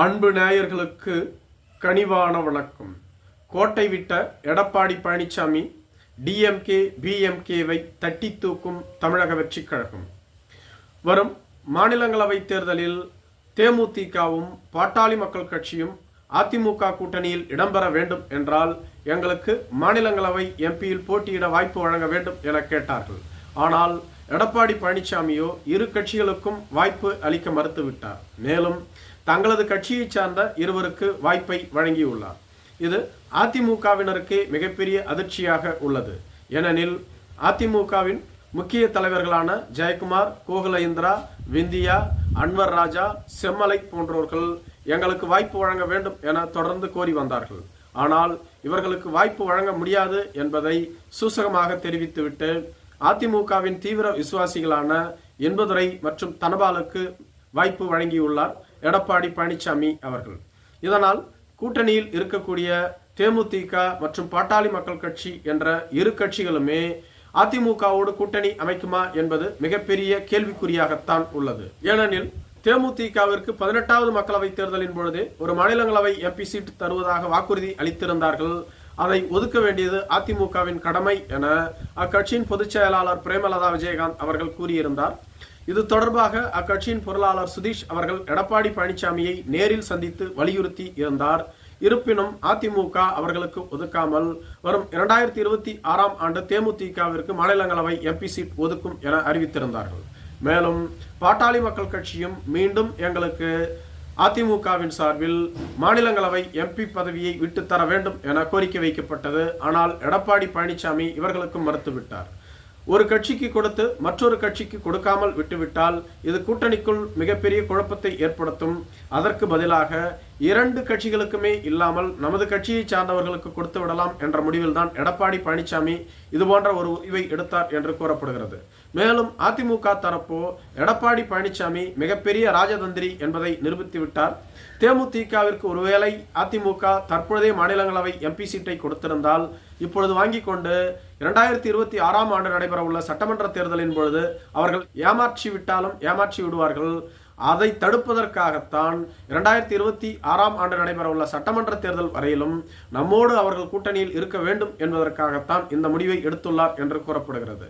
அன்பு நேயர்களுக்கு கனிவான வணக்கம். கோட்டை விட்ட எடப்பாடி பழனிசாமி டிஎம்கே பிஎம்கேவை தட்டி தூக்கும் தமிழக வெற்றிக் கழகம். வரும் மாநிலங்களவை தேர்தலில் தேமுதிகவும் பாட்டாளி மக்கள் கட்சியும் அதிமுக கூட்டணியில் இடம்பெற வேண்டும் என்றால் எங்களுக்கு மாநிலங்களவை எம்பியில் போட்டியிட வாய்ப்பு வழங்க வேண்டும் என கேட்டார்கள். ஆனால் எடப்பாடி பழனிசாமியோ இரு கட்சிகளுக்கும் வாய்ப்பு அளிக்க மறுத்துவிட்டார். மேலும் தங்களது கட்சியை சார்ந்த இருவருக்கு வாய்ப்பை வழங்கியுள்ளார். இது அதிமுகவினருக்கு மிகப்பெரிய அதிர்ச்சியாக உள்ளது. ஏனெனில் அதிமுகவின் முக்கிய தலைவர்களான ஜெயக்குமார், கோகுலேந்திரா, விந்தியா, அன்வர் ராஜா, செம்மலை போன்றவர்கள் எங்களுக்கு வாய்ப்பு வழங்க வேண்டும் என தொடர்ந்து கோரி வந்தார்கள். ஆனால் இவர்களுக்கு வாய்ப்பு வழங்க முடியாது என்பதை சூசகமாக தெரிவித்துவிட்டு அதிமுகவின் தீவிர விசுவாசிகளான என்பதுரை மற்றும் தனபாலுக்கு வாய்ப்பு வழங்கியுள்ளார் எடப்பாடி பழனிசாமி அவர்கள். இதனால் கூட்டணியில் இருக்கக்கூடிய தேமுதிக மற்றும் பாட்டாளி மக்கள் கட்சி என்ற இரு கட்சிகளுமே அதிமுகவோடு கூட்டணி அமைக்குமா என்பது மிகப்பெரிய கேள்விக்குறியாகத்தான் உள்ளது. ஏனெனில் தேமுதிகவிற்கு 18வது மக்களவை தேர்தலின் பொழுது ஒரு மாநிலங்களவை எம்பி சீட் தருவதாக வாக்குறுதி அளித்திருந்தார்கள். அதை ஒதுக்க வேண்டியது அதிமுகவின் கடமை என அக்கட்சியின் பொதுச் செயலாளர் பிரேமலதா விஜயகாந்த் அவர்கள் கூறியிருந்தார். இது தொடர்பாக அக்கட்சியின் பொருளாளர் சுதீஷ் அவர்கள் எடப்பாடி பழனிசாமியை நேரில் சந்தித்து வலியுறுத்தி இருந்தார். இருப்பினும் அதிமுக அவர்களுக்கு ஒதுக்காமல் வரும் 2026ஆம் ஆண்டு தேமுதிகவிற்கு மாநிலங்களவை எம்பி சீட் ஒதுக்கும் என அறிவித்திருந்தார்கள். மேலும் பாட்டாளி மக்கள் கட்சியும் மீண்டும் எங்களுக்கு அதிமுகவின் சார்பில் மாநிலங்களவை எம்பி பதவியை விட்டுத்தர வேண்டும் என கோரிக்கை வைக்கப்பட்டது. ஆனால் எடப்பாடி பழனிசாமி இவர்களுக்கும் மறுத்துவிட்டார். ஒரு கட்சிக்கு கொடுத்து மற்றொரு கட்சிக்கு கொடுக்காமல் விட்டுவிட்டால் இது கூட்டணிக்குள் மிகப்பெரிய குழப்பத்தை ஏற்படுத்தும். அதற்கு பதிலாக இரண்டு கட்சிகளுக்குமே இல்லாமல் நமது கட்சியை சார்ந்தவர்களுக்கு கொடுத்து விடலாம் என்ற முடிவில் தான் எடப்பாடி பழனிசாமி இதுபோன்ற ஒரு முடிவை எடுத்தார் என்று கூறப்படுகிறது. மேலும் அதிமுக தரப்போ எடப்பாடி பழனிசாமி மிகப்பெரிய ராஜதந்திரி என்பதை நிரூபித்துவிட்டார். தேமுதிகவிற்கு ஒருவேளை அதிமுக தற்பொழுதே மாநிலங்களவை எம்பி சீட்டை கொடுத்திருந்தால் இப்பொழுது வாங்கிக் கொண்டு 2026ஆம் ஆண்டு நடைபெற உள்ள சட்டமன்ற தேர்தலின் பொழுது அவர்கள் ஏமாற்றி விட்டாலும் ஏமாற்றி விடுவார்கள். அதை தடுப்பதற்காகத்தான் 2026ஆம் ஆண்டு நடைபெற உள்ள சட்டமன்ற தேர்தல் வரையிலும் நம்மோடு அவர்கள் கூட்டணியில் இருக்க வேண்டும் என்பதற்காகத்தான் இந்த முடிவை எடுத்துள்ளார் என்று கூறப்படுகிறது.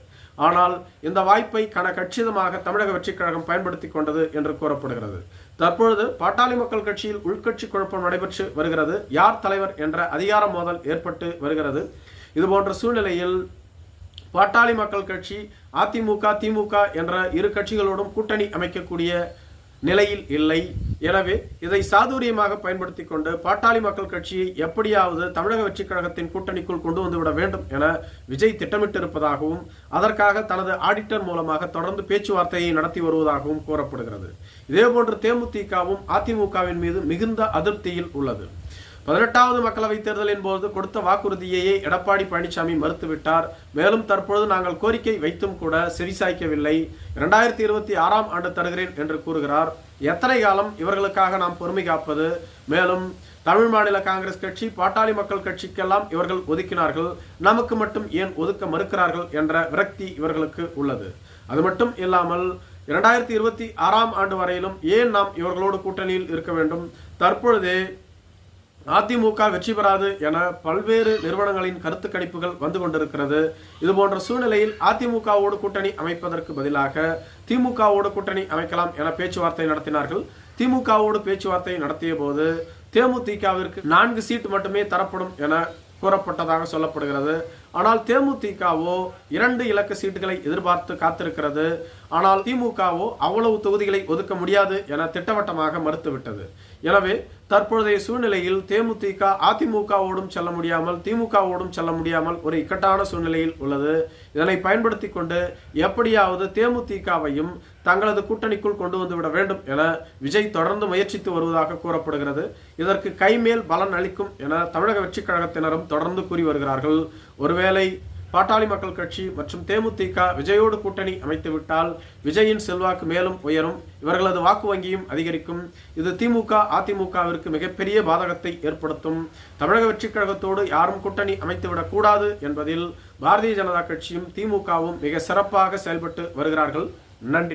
ஆனால் இந்த வாய்ப்பை கச்சிதமாக தமிழக வெற்றிக் கழகம் பயன்படுத்தி கொண்டது என்று கூறப்படுகிறது. தற்பொழுது பாட்டாளி மக்கள் கட்சியில் உள்கட்சி குழப்பம் நடைபெற்று வருகிறது. யார் தலைவர் என்ற அதிகார மோதல் ஏற்பட்டு வருகிறது. இதுபோன்ற சூழ்நிலையில் பாட்டாளி மக்கள் கட்சி அதிமுக திமுக என்ற இரு கட்சிகளோடும் கூட்டணி அமைக்கக்கூடிய நிலையில் இல்லை. எனவே இதை சாதுரியமாக பயன்படுத்தி கொண்டு பாட்டாளி மக்கள் கட்சியை எப்படியாவது தமிழக வெற்றிக் கழகத்தின் கூட்டணிக்குள் கொண்டு வந்துவிட வேண்டும் என விஜய் திட்டமிட்டிருப்பதாகவும் அதற்காக தனது ஆடிட்டர் மூலமாக தொடர்ந்து பேச்சுவார்த்தையை நடத்தி வருவதாகவும் கூறப்படுகிறது. இதேபோன்று தேமுதிகவும் அதிமுகவின் மீது மிகுந்த அதிருப்தியில் உள்ளது. 18வது மக்களவை தேர்தலின் போது கொடுத்த வாக்குறுதியையே எடப்பாடி பழனிசாமி மறுத்துவிட்டார். மேலும் தற்பொழுது நாங்கள் கோரிக்கை வைத்தும் கூட செவிசாய்க்கவில்லை. 2026ஆம் ஆண்டு தருகிறேன் என்று கூறுகிறார். எத்தனை காலம் இவர்களுக்காக நாம் பொறுமை காப்பது? மேலும் தமிழ் மாநில காங்கிரஸ் கட்சி பாட்டாளி மக்கள் கட்சிக்கெல்லாம் இவர்கள் ஒதுக்கினார்கள், நமக்கு மட்டும் ஏன் ஒதுக்க மறுக்கிறார்கள் என்ற விரக்தி இவர்களுக்கு உள்ளது. அது மட்டும் இல்லாமல் 2026ஆம் ஆண்டு வரையிலும் ஏன் நாம் இவர்களோடு கூட்டணியில் இருக்க வேண்டும்? தற்பொழுதே அதிமுக வெற்றி பெறாது என பல்வேறு நிறுவனங்களின் கருத்து கணிப்புகள் வந்து கொண்டிருக்கிறது. இதுபோன்ற சூழ்நிலையில் அதிமுகவோடு கூட்டணி அமைப்பதற்கு பதிலாக திமுகவோடு கூட்டணி அமைக்கலாம் என பேச்சுவார்த்தை நடத்தினார்கள். திமுகவோடு பேச்சுவார்த்தை நடத்திய போது தேமுதிகவிற்கு 4 சீட் மட்டுமே தரப்படும் என கூறப்பட்டதாக சொல்லப்படுகிறது. ஆனால் தேமுதிகவோ 2 இலக்க சீட்டுகளை எதிர்பார்த்து காத்திருக்கிறது. ஆனால் திமுகவோ அவ்வளவு தொகுதிகளை ஒதுக்க முடியாது என திட்டவட்டமாக மறுத்துவிட்டது. எனவே தற்பொழுதைய சூழ்நிலையில் தேமுதிக அதிமுகவோடும் செல்ல முடியாமல் திமுகவோடும் செல்ல முடியாமல் ஒரு இக்கட்டான சூழ்நிலையில் உள்ளது. இதனை பயன்படுத்தி கொண்டு எப்படியாவது தேமுதிகவையும் தங்களது கூட்டணிக்குள் கொண்டு வந்துவிட வேண்டும் என விஜய் தொடர்ந்து முயற்சித்து வருவதாக கூறப்படுகிறது. இதற்கு கைமேல் பலன் அளிக்கும் என தமிழக வெற்றிக் கழகத்தினரும் தொடர்ந்து கூறி வருகிறார்கள். ஒருவேளை பாட்டாளி மக்கள் கட்சி மற்றும் தேமுதிக விஜயோடு கூட்டணி அமைத்துவிட்டால் விஜயின் செல்வாக்கு மேலும் உயரும், இவர்களது வாக்கு வங்கியும் அதிகரிக்கும். இது திமுக அதிமுகவிற்கு மிகப்பெரிய பாதகத்தை ஏற்படுத்தும். தமிழக வெற்றிக் கழகத்தோடு யாரும் கூட்டணி அமைத்துவிடக் கூடாது என்பதில் பாரதிய ஜனதா கட்சியும் திமுகவும் மிக சிறப்பாக செயல்பட்டு வருகிறார்கள். நன்றி.